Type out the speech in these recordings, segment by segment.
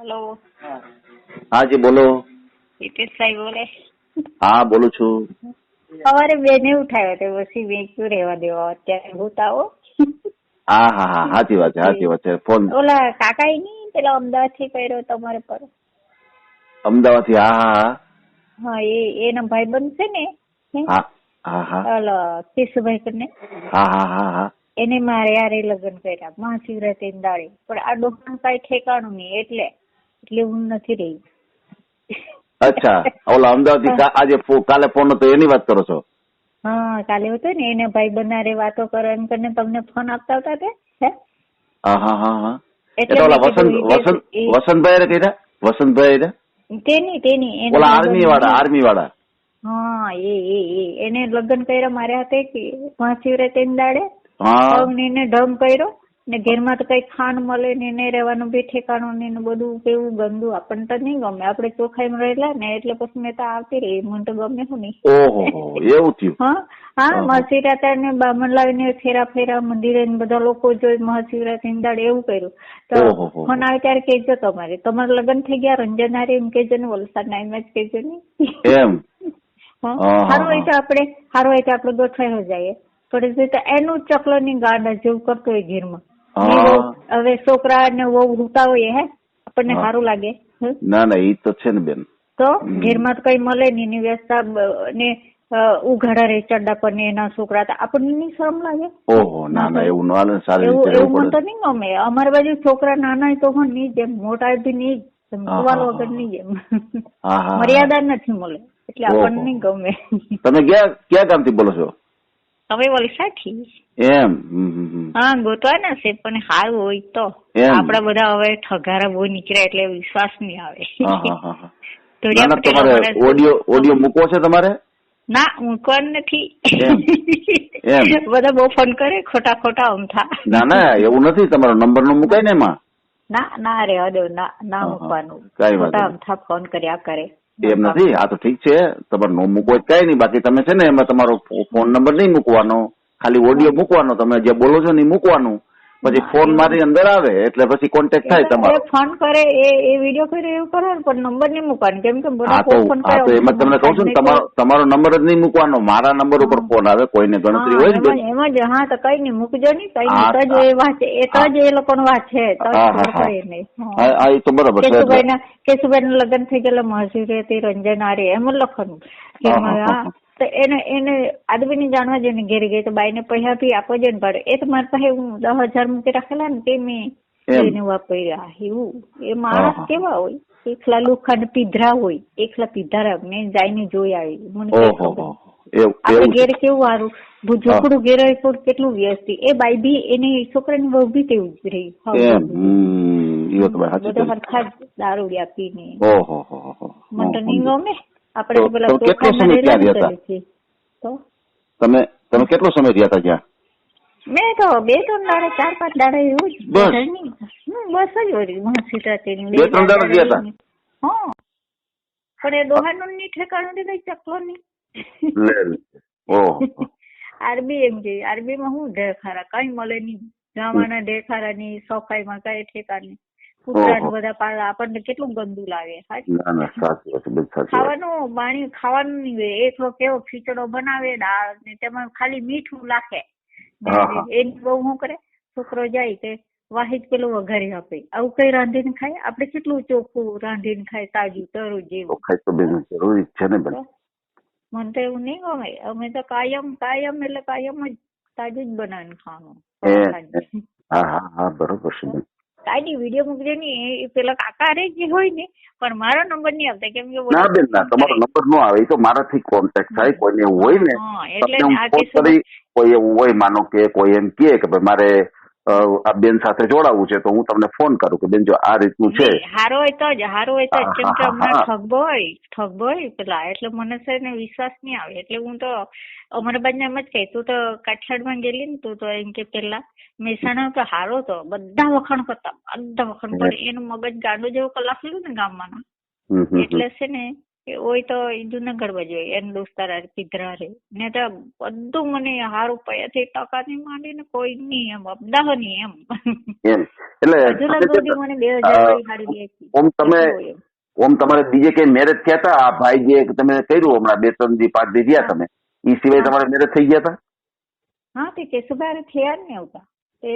Hello, હા જી બોલો. હિતેશભાઈ બોલે. હા બોલું છું. સવારે બેને ઉઠાવ્યો તો પછી મેં કયું રહેવા દેવા અત્યારે ભૂતાઓ. હા હા હા સાચી વાત છે, સાચી વાત છે. ફોન ઓલા કાકા ની પેલા અમદાવાદ થી કર્યો તમારે પર. અમદાવાદ થી? હા હા હા એના ભાઈબંધ છે ને. હા હા હા ઓલા કેશુભાઈ કરીને. હા હા હા હા એને મારે યારે લગ્ન કર્યા મહાશિવરાત્રી દાડે, પણ આ ડોક્ટર કઈ ઠેકાણું નહીં એટલે હું નથી રહી. અચ્છા, ઓલા અમદાવાદ થી આજે કાલે ફોન હતો એની વાત કરો છો? હા કાલે હતો ને, એને ભાઈ બનારે વાતો કરો એમ કરીને તમને ફોન આપતા હતા તે. હા હા હા હા એટલે ઓલા વસંતભાઈ કર્યા, વસંતભાઈ તેની ઓલા આર્મી વાળા. હા એને લગ્ન કર્યા મારે હાથે મહાશિવરાત્રી દાડે. હા એને ઢમ કર્યો ને ઘેરમાં તો કઈ ખાંડ મળે ને એને રહેવાનું બી ઠેકાણું ને બધું કેવું ગંદુ. આપણને તો નહીં ગમે, આપડે ચોખાઈમાં રહેલા ને એટલે પછી મેં તો આવતી રહી, મને તો ગમે શું નહીં. ઓહો એવું થયું? હા મહાશિવરાત્રી ને બામણ લાવીને ફેરા મંદિરે બધા લોકો જોઈ મહાશિવરાત્રી દાડે એવું કર્યું. તો ફોન આવે ત્યારે કેજો તમારે લગ્ન થઈ ગયા રંજનારી એમ કેજો ને, વલસાડ ના એમ જ કેજો ને. એમ સારું હોય તો આપડે ગોઠવાઈ જઈએ. પણ એનું ચકલો ની ગાંડા જેવું કરતો હોય ઘેરમાં. હવે છોકરા ને વહુ રૂતા હોય આપણને સારું લાગે? ના ના ઈ તો છે ને બેન. તો ઘેરમાં તો કઈ મળે નહીં, એની વ્યવસ્થા ને ઉઘાડા રે ચડ્ડા પર ને એના છોકરા, આપણને નહીં શરમ લાગે? ઓહો ના ના એવું ન હાલે, સારી રીતે એવું મને તો નહીં ગમે. અમારી બાજુ છોકરા નાના તો પણ નહીં, જેમ મોટા બી નહીં, સવાલ વગર નહીં, જેમ મર્યાદા નથી મળે એટલે આપણને નહીં ગમે. તમે ક્યાં ગામ થી બોલો છો? હવે વલસાડ થી. એમ? હા ગોતવાના છે, પણ સારું હોય તો. આપડા બધા હવે ઠગારા બહુ નીકળ્યા એટલે વિશ્વાસ નહીં આવે. ઓડિયો મૂકવો છે તમારે? ના મૂકવાનું નથી. બધા બહુ ફોન કરે ખોટા અમથા. ના ના એવું નથી, તમારો નંબર નો મુકાય ને એમાં? ના રે હદો ના મૂકવાનું. ખોટા અમથા ફોન કર્યા કરે. એમ નથી, આ તો ઠીક છે, તમારે નો મૂકવો કઈ નહીં. બાકી તમે છે ને એમાં તમારો ફોન નંબર નહીં મૂકવાનો, ખાલી ઓડિયો મૂકવાનો. તમે જે બોલો છો ને મૂકવાનું, પછી ફોન મારી અંદર આવે એટલે પછી કોન્ટેક્ટ થાય તમારો. ફોન કરે એ વિડીયો કરે એવું કરો, પણ નંબર નહીં મૂકવાનો. કેમ કે બધા ફોન કરે. એમાં તમને કહું છું ને, તમારો નંબર જ નહીં મૂકવાનો. મારા નંબર ઉપર ફોન આવે, કોઈને ગણતરી હોય ને એમાં જ. હા તો કઈ નહીં મૂકજો નહીં, કઈ નહીં. તો જ એ વાત તો જ એ લોકો વાત છે. તો બરાબર છે. કેશુભાઈ નું લગ્ન થઈ ગયેલું મહાશિવરાત્રી રંજનારી એમ લખવાનું. તો એને આદમી ને જાણવા જોઈએ ને, ઘેર ગઈ તો બાઈ ને પૈસા ભી આપો જોઈએ ને ભાડે. એ તો મારી પાસે હું 10,000 મૂકી રાખેલા ને તે મેં એને વાપર્યા. એવું એ માણસ કેવા હોય, એકલા લુખા ને પીધરા હોય, એકલા પીધરા. મેં જઈને જોઈ આવી, મને આપડે ઘેર કેવું સારું ઝોપડું ઘેર કેટલું વ્યસ્ત. એ બાઈ બી એની છોકરાની વહુ બી તેવું જ રહી. બધા સરખા જ દારૂડિયા પીને. મને તો નહીં ગમે. આપડે તો પેલા તમે કેટલો સમય રહ્યા હતા ત્યાં? મેં તો 2-3 દાડા, 4-5 દાડા એવું જ. બસ જ હોય મહાશિવરાત્રી 2-3 દાડા રહ્યા હતા. હા પણ એ ડોહાનું ની ઠેકાણું કઈ ચકલો નહીં. આરબી એમ કે આરબી માં હું ઢેખારા કઈ મળે નહીં. જવાના ઢેખારા ની સફાઈમાં કઈ ઠેકાણ નહીં. બધા આપણને કેટલું ગંદુ લાગે. ખાવાનું પાણી ખાવાનું નહીં. એકલો કેવો ખીચડો બનાવે દાળ ને તેમાં ખાલી મીઠું નાખે. એની બહુ શું કરે, છોકરો જાય તે વાહિદ પેલું વઘારી આપે. આવું કઈ રાંધીને ખાય? આપડે કેટલું ચોખ્ખું રાંધીને ખાય, તાજું તરું જેવું. મને તો એવું નહીં ગમે. અમે તો કાયમ એટલે કાયમ જ તાજું જ બનાવીને ખાવાનું. બરોબર છે. કાઈ વિડીયો મૂકજે નહીં. પેલા કાકા રે જે હોય ને, પણ મારો નંબર નહીં આવતા. કેમ કે ના બેન ના, તમારો નંબર નો આવે. એ તો મારાથી કોન્ટેક્ટ થાય. કોઈને એવું હોય ને, એટલે કોઈ એવું હોય, માનો કે કોઈ એમ કે ભાઈ મારે આ બેન સાથે જોડાવું છે, તો હું તમને ફોન કરું કે બેન જો આ રીતનું છે. હારો હોય તો જ. કેમ કે હમણાં ઠગબો હોય પેલા, એટલે મને છે ને વિશ્વાસ નહીં આવે. એટલે હું તો અમારા બાજુ એમ જ કહે, તું તો કાઠિયાવાડમાં ગયેલી ને, તું તો એમ કે પેલા મહેસાણા તો હારો તો બધા વખાણ કરતા, પણ એનું મગજ ગાંડો જેવું કલાક ને ગામમાં. એટલે છે ને હોય તો જુનાગઢ બાજુ હોય એને દોસ્તાર પીધરા રે ને તો બધું મને હારું પયાથી ટકા ની માંડીને કોઈ નહીં એમ અબદાહ નહીં એમ એટલે મને 2000 વાળી હાડી લે ઓમ તમે ઓમ તમારે બીજે કઈ મેરેજ થયા હતા? આ ભાઈ જે તમે કર્યું હમણાં 2-3 દી 5 દી થયા તમે, એ સિવાય તમારે મેરેજ થઈ ગયા હતા? હા તે કેશુભાઈ થયા જ ને આવતા.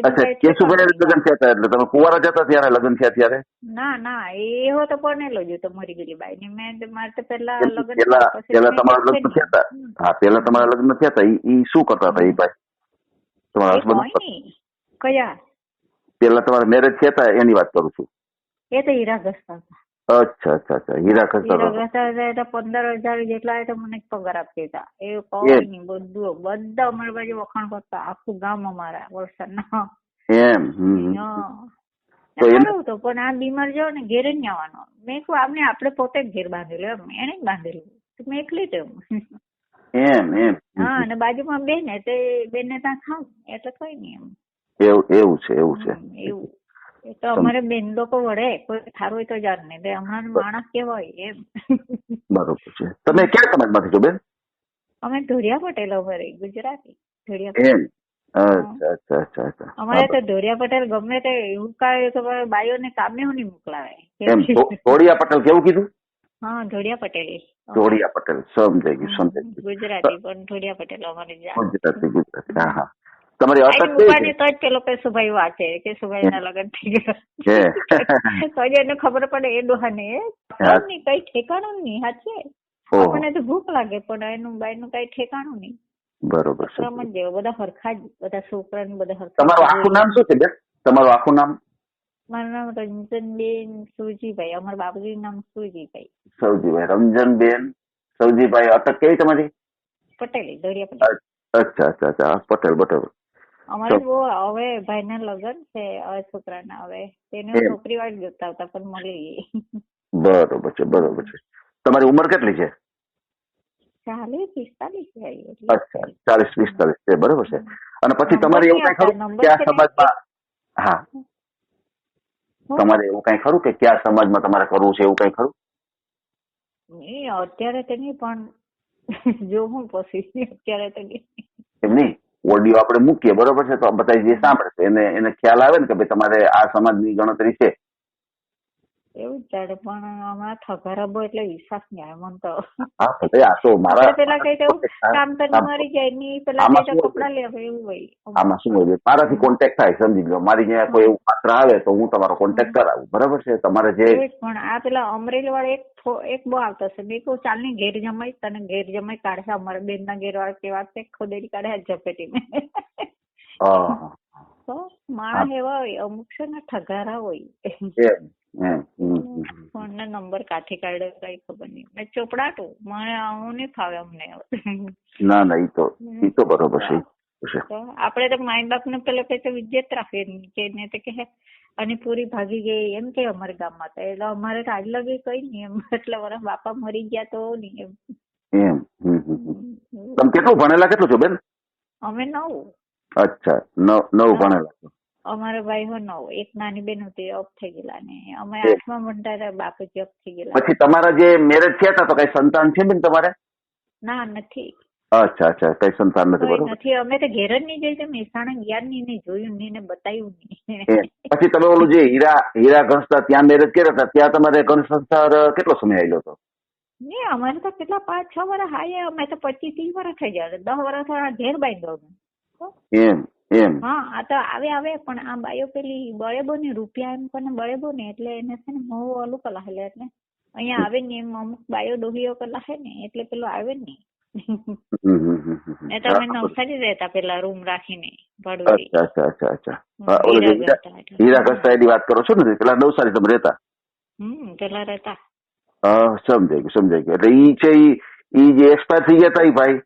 અચ્છા, કેશુભાઈ લગ્ન થયા હતા એટલે તમે કુંવારા જતા ત્યારે લગ્ન થયા ત્યારે? ના એવો તો પરણેલો જ તો મરી ગયેલી બાઈ ને મેં મારે તો પેલા લગ્ન પેલા તમારા લગ્ન થયા હતા? હા, પેલા તમારા લગ્ન થયા હતા. ઈ શું કરતા હતા એ ભાઈ તમારા હસબન્ડ? કયા પેલા તમારા મેરેજ થયા હતા એની વાત કરું છું. એ તો હીરા ઘસતા હતા. અચ્છા, હીરા ઘસતા હતા. 15,000 જેટલા તો મને પગાર આપતા હતા. એ કોઈ નહીં, બધા અમારી બાજુ વખાણ કરતા, આખું ગામ અમારા વલસાડના. એમ સારું તો પણ આ બીમાર જાવ ને ઘેર જ આવવાનો. મેં કહું આપણે પોતે જ ઘેર બાંધેલું એમ, એને જ બાંધેલું. મેં એકલી જ એમ. હા, અને બાજુમાં બેન એટલે બેન ને ત્યાં ખાવ એટલે કઈ નહીં એમ. એવું છે. એવું એ તો અમારે બેન લોકો વડે કોઈ સારું હોય તો જાણ ને હમણાં માણસ કેવા હોય એમ. બરોબર છે. તમે ક્યાં સમાજમાંથી છો બેન? અમે ધોળિયા પટેલ, અમારે ગુજરાતી ધોળિયા. એમ અચ્છા. અમારે તો ધોળિયા પટેલ ગમે તે એવું કાય તો બાઈઓને કામે નહીં મોકલાવે. એમ ધોળિયા પટેલ કેવું કીધું? હા, ધોળિયા પટેલ. ધોળિયા પટેલ સમજાઈ ગયું. ગુજરાતી પણ ધોળિયા પટેલ અમારે ગુજરાતી. હા. તમારી અટક કઈ તો જ પેલો કેશુભાઈ વાંચે કેશુભાઈ ના લગ્ન થઈ ગયા તો જ એને ખબર પડે એ ડોહાને કઈ ઠેકાણું નહીં. સાચે આપણને તો ભૂખ લાગે પણ એનું બાઈ નું કઈ ઠેકાણું નહીં. બરોબર છે. જેવો બધા હરખા જ, બધા છોકરા ને બધા હરખા. તમારું આખું નામ શું છે બેન? તમારું આખું નામ? મારું નામ રંજનબેન સુરજીભાઈ. અમારા બાપુજી નામ સુરજીભાઈ. રંજનબેન સૌજીભાઈ. અટક કેવી તમારી? પટેલ, ધોળિયા પટેલ. અચ્છા, પટેલ. અમારે હવે ભાઈ ના લગ્ન છે છોકરાના. હવે તેને છોકરી વાળી જોતા હતા પણ મળી ગઈ. બરોબર છે. તમારી ઉંમર કેટલી છે? 40-45. અચ્છા, 40-45 છે. બરોબર છે. અને પછી તમારે એવું કઈ ખરું કે આ સમાજમાં, હા, તમારે એવું કઈ ખરું કે કયા સમાજમાં તમારે કરવું છે એવું કઈ ખરું? અત્યારે તો નહીં પણ જો હું પછી અત્યારે તો નહીં. એમ નહીં, ઓડિયો આપણે મૂકીએ બરોબર છે તો બધા જે સાંભળે છે એને ખ્યાલ આવે ને કે ભાઈ તમારે આ સમાજની ગણતરી છે. એવું જ ચાલે પણ હમણાં ઠગારા એટલે વિશ્વાસ નહીં આવે મને તો. હા ભાઈ, આ તો મારા પેલા કઈ કામ તો મરી જાય ની પેલા કપડા લેવા એવું હોય. આમાં શું હોય, મારાથી કોન્ટેક્ટ થાય સમજી લો. મારી જ્યાં કોઈ એવું પાત્ર આવે તો હું તમારો કોન્ટેક્ટ કરાવું. બરાબર છે. તમારે જે પણ આ પેલા અમરેલી વાળા એક બહુ આવતો છે. મેં કહું ચાલ ની ઘેર જમાઈ તને ઘેર જમાઈ કાઢે. અમારા બેન ના ઘેર વાળા કેવા છે ખોદેડી કાઢે ઝપેટી મેં. તો માણસ એવા હોય અમુક છે ને ઠગારા હોય. ફોન ના નંબર કાઠી કાઢે કઈ ખબર નહીં. મેં ચોપડાટું મને આવું નહીં ફાવે અમને. ના ઈ તો બરોબર છે. આપડે તો માય બાપ ને પેલા કઈ તો વિજ્જત રાખીએ કે ને તો કે અને પૂરી ભાગી ગઈ એમ કે અમારા ગામમાં તો. એટલે અમારે તો આજ લગી કઈ નહીં એમ. એટલે મારા બાપા મરી ગયા તો નહીં એમ. તમે કેટલું ભણેલા કેટલું છો બેન? અમે 9. અચ્છા, 9 ભણેલા છો. અમારા ભાઈ હો 9. એક નાની બેન હતી ઓફ થઈ ગયેલા ને અમે 8માં ભણતા હતા બાપુજી ઓફ થઈ ગયેલા. પછી તમારા જે મેરેજ થયા હતા તો કઈ સંતાન છે બેન તમારે? ના, નથી. અચ્છા, કઈ સંતાન નથી. બરોબર નથી. અમે તો ઘેર જ નહીં જઈ. મહેસાણા ગયા નહીં, જોયું નહીં ને બતાવ્યું નહીં. પછી તમે ઓલું જે હીરા ઘસતા ત્યાં મેરેજ કર્યા હતા ત્યાં તમારે ઘર સંસાર કેટલો સમય આવેલો હતો? નહીં, અમારે તો કેટલા 5-6 વર્ષ હાય. અમે તો 25-30 વર્ષ થઈ ગયા. 10 વર્ષ ઘેર બાંધ્યો. એમ હા, આ તો આવે પણ આ બાયો પેલી બળેબો ને રૂપિયા એમ કોને બળેબો ને એટલે એને છે ને મોહ ઓલું કલા એટલે અહીંયા આવે ને એમ અમુક બાયો ડોહીઓ કલા હે ને એટલે પેલો આવે ને. તો અમે નવસારી રહેતા પેલા રૂમ રાખીને ભાડું. અચ્છા. હીરા ઘસતા એની વાત કરો છો ને? પેલા નવસારી તમે રહેતા? પેલા રહેતા. સમજાઈ ગયું. એટલે ઈ છે ઈ જે એક્સપાયર થઈ ગયા હતા ઈ ભાઈ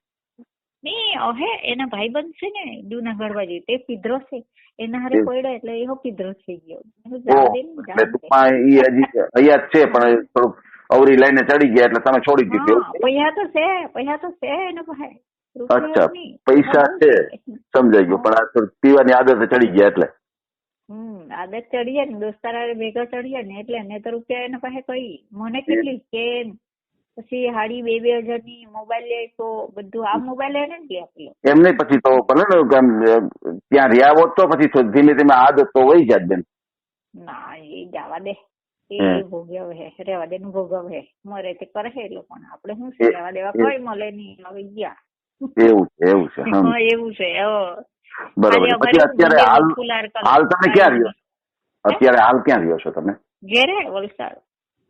નહીં હે એના ભાઈ બંધ છે ને જુનાગઢ બાજુ તે પીધરો છે એના હારે પડ્યો એટલે એવો પીધરો થઈ ગયો. ટૂંકમાં ઈ હજી હયાત છે પણ થોડુંક અવરી લઈને ચડી ગયા એટલે તમે છોડી દીધું. પૈસા તો છે એના પાસે. અચ્છા, પૈસા છે સમજાઈ ગયું પણ આ પીવાની આદત ચડી ગયા એટલે. આદત ચડી જાય ને દોસ્તાર ભેગા ચડી જાય ને એટલે ને તો રૂપિયા એના પાસે કઈ મને કેટલી કે પછી હાડી 2,000 ની મોબાઈલ લે તો બધું આ મોબાઈલ એને જ લે આપેલો. એમ નહીં, પછી તો ભલે ને ત્યાં રહ્યા હોત તો પછી ધીમે ધીમે આદત તો વહી જાય બેન. ના એ જવા દે, એ ભોગવ હે, રેવા દે નું ભોગવ હે, મરે તે કરે છે એ લોકો. આપણે શું છે રેવા દેવા, કઈ મળે નહીં, હવે ગયા. એવું છે, એવું છે. હા એવું છે. બરોબર. પછી અત્યારે હાલ તમે ક્યાં રહ્યો? અત્યારે હાલ ક્યાં રહ્યો છો તમે? ઘેરે, વલસાડ.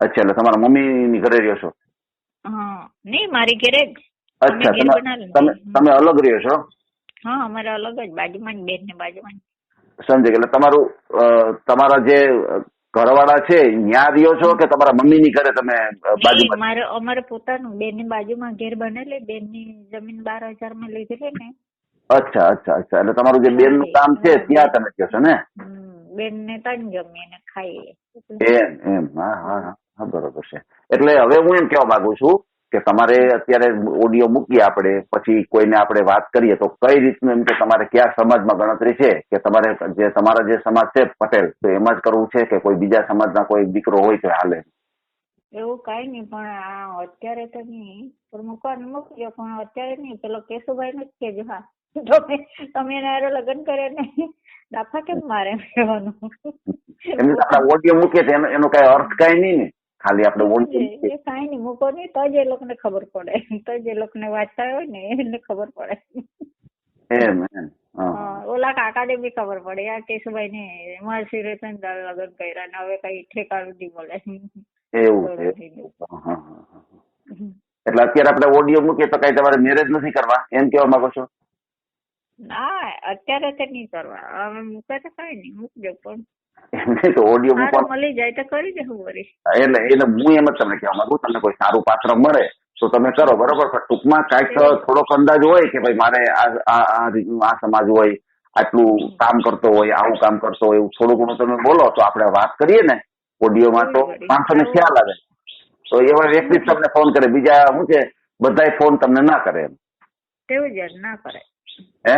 અચ્છા, એટલે તમારા મમ્મી ની ઘરે રહ્યો છો? હા, નહીં મારી ઘેરે જ. અચ્છા, તમે અલગ રહ્યો છો? હા, અમારે અલગ જ, બાજુમાં બેન ને બાજુમાં. સમજે. એટલે તમારા જે ઘરવાળા છે ત્યાં રહ્યો છો કે તમારા મમ્મી ની ઘરે તમે બાજુમાં? અમારે પોતાનું બેન ની બાજુમાં ઘેર બનેલી, બેન ની જમીન 12,000 માં લીધેલી ને. અચ્છા અચ્છા અચ્છા. એટલે તમારું જે બેન નું કામ છે ત્યાં તમે કહો છો ને? બેન ને ત્યાં જમીએ ને ખાઈએ. એમ. હા બરોબર છે. એટલે હવે હું એમ કહેવા માંગુ છું કે તમારે અત્યારે ઓડિયો મૂકીએ આપણે, પછી કોઈને આપણે વાત કરીએ તો કઈ રીતનું એમ કે તમારે કયા સમાજમાં ગણતરી છે, કે તમારા જે સમાજ છે પટેલ, તો એમાં જ કરવું છે કે કોઈ બીજા સમાજના કોઈ દીકરો હોય તો હાલે? એવું કઈ નહીં, પણ અત્યારે તો નહીં, પણ મૂકવાનું મૂકજો, પણ અત્યારે નહીં. પેલો કેશુભાઈ ને જ કહેજો. હા, તમે એના લગ્ન કરે નહીં, દાફા કેમ મારે કહેવાનું? એમને આપણે ઓડિયો મૂકીએ તો એનો કઈ અર્થ કઈ નહીં ને, ખાલી આપણે કઈ નહીં મૂકો નહીં, તો જ એ લોકોને ખબર પડે, તો જ એ લોકોને વાંચતા હોય ને એને ખબર પડે. એમ. ઓલા કાકા ને બી ખબર પડે, આ કેશુભાઈ ને માસી રેતન લગ્ન કર્યા ને હવે કઈ ઠેકાણું નહીં મળે. એવું છે. એટલે અત્યારે આપણે ઓડિયો મૂકીએ તો કઈ તમારે મેરેજ નથી કરવા એમ કેવા માંગો છો? ના, અત્યારે તો નહીં કરવા. હવે મૂકે તો કઈ નહીં, મૂકજો. પણ તો ઓડિયો મૂકવા મળી જાય તો કરી દેવું વળી. એટલે હું એમ જ તમને કહેવા માંગુ, તમને કોઈ સારું પાત્ર મળે તો તમે કરો, બરોબર. પણ ટૂંકમાં કાંઈક થોડોક અંદાજ હોય કે ભાઈ મારે આ સમાજ હોય, આટલું કામ કરતો હોય, આવું કામ કરતો હોય, એવું થોડું ઘણું તમે બોલો તો આપણે વાત કરીએ ને ઓડિયોમાં, તો માણસોને ખ્યાલ આવે. તો એવા વ્યક્તિ તમને ફોન કરે, બીજા શું છે બધાય ફોન તમને ના કરે એમ. તેવું જ ના કરે હે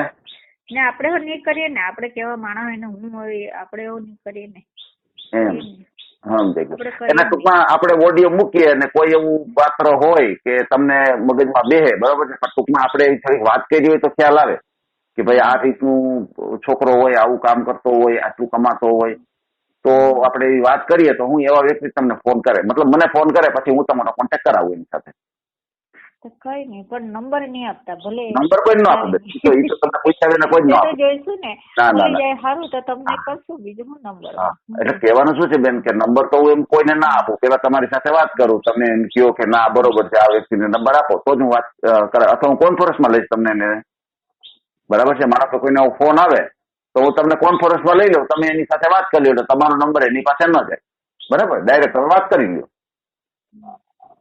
ને, આપણે નહીં કરીએ ને, આપણે કેવા માણસ હોય ને, હું હોય, આપણે એવું નહીં કરીએ ને એમ. એના ટૂંકમાં આપણે ઓડિયો મૂકીએ અને કોઈ એવું પાત્ર હોય કે તમને મગજમાં બેહે, બરોબર છે, પણ ટૂંકમાં આપણે વાત કરી હોય તો ખ્યાલ આવે કે ભાઈ આ રીતનું છોકરો હોય, આવું કામ કરતો હોય, આટલું કમાતો હોય, તો આપણે એવી વાત કરીએ તો હું એવા વ્યક્તિ તમને ફોન કરે, મતલબ મને ફોન કરે, પછી હું તમારો કોન્ટેક્ટ કરાવું એની સાથે. કઈ નહીં, પણ નંબર નહીં આપતા. ભલે નંબર કોઈ ન આપે, તો એ તો તમને પૂછાવીને કોઈ ન આપે. જોઈશું ને, ના સારું તો તમને કરશું, બીજું હું નંબર. એટલે કહેવાનું શું છે બેન કે નંબર તો હું એમ કોઈને ના આપું, પેલા તમારી સાથે વાત કરું, તમે એમ કહો કે ના બરોબર છે, આ વ્યક્તિને નંબર આપો, તો જ હું વાત કરે, અથવા હું કોન્ફરન્સમાં લઈશ તમને. બરાબર છે. મારા તો કોઈને ફોન આવે તો હું તમને કોન્ફરન્સમાં લઈ લઉં, તમે એની સાથે વાત કરી લો, એટલે તમારો નંબર એની પાસે ન જાય. બરાબર, ડાયરેક્ટ તમે વાત કરી લો.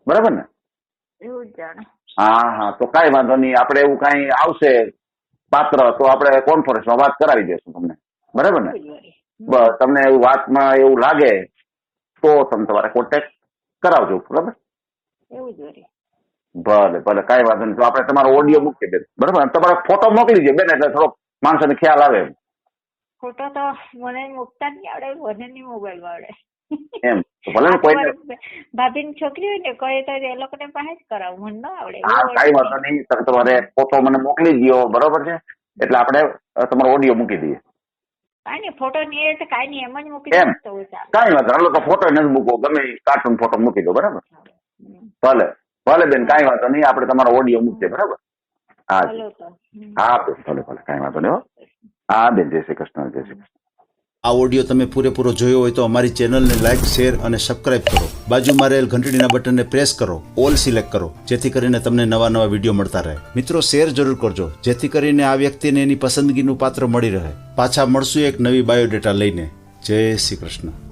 બરાબર ને? એવું જાણે. હા, તો કઈ વાંધો નહીં. આપણે એવું કઈ આવશે પાત્ર તો આપણે કોન્ફરન્સમાં વાત કરાવી દઈશું તમને. બરાબર ને? બસ, તમને એવું વાતમાં એવું લાગે તો તમે તમારે કોન્ટેક્ટ કરાવજો. બરાબર? એવું જ વળી. ભલે ભલે, કઈ વાંધો નહીં. તો આપણે તમારો ઓડિયો મૂકી દે. બરાબર? તમારો ફોટો મોકલી દે બેન, એટલે થોડોક માણસોને ખ્યાલ આવે. ફોટો તો મને મૂકતા નહીં આવડે, મને નહીં મોબાઈલ આવડે એમ. તો ભલે કોઈ ભાભીની છોકરી હોય ને કહે તો એ લોકોને પાસે જ કરાવું, મને ના આવડે. હા, કઈ વાંધો નહીં. તમે તમારે ફોટો મને મોકલી દો. બરોબર છે? એટલે આપણે તમારો ઓડિયો મૂકી દઈએ. કઈ નહીં, ફોટો નહીં એટલે કઈ નહીં, એમ જ મૂકી દો. કઈ વાંધો, હાલો તો ફોટો નથી મૂકો, ગમે કાર્ટૂન ફોટો મૂકી દો. બરાબર? ભલે ભલે બેન, કઈ વાંધો નહીં. આપણે તમારો ઓડિયો મૂકીએ. બરાબર? હા બેન, ભલે ભલે, કઈ વાંધો નહીં. હા બેન, જય શ્રી કૃષ્ણ. જય શ્રી કૃષ્ણ. આ ઓડિયો તમે પૂરેપૂરો જોયો હોય તો અમારી ચેનલને લાઇક, શેર અને સબસ્ક્રાઇબ કરો. બાજુમાં રહેલ ઘંટડીના બટનને પ્રેસ કરો, ઓલ સિલેક્ટ કરો, જેથી કરીને તમને નવા નવા વિડીયો મળતા રહે. મિત્રો, શેર જરૂર કરજો, જેથી કરીને આ વ્યક્તિને એની પસંદગીનું પાત્ર મળી રહે. પાછા મળશું એક નવી બાયોડેટા લઈને. જય શ્રી કૃષ્ણ.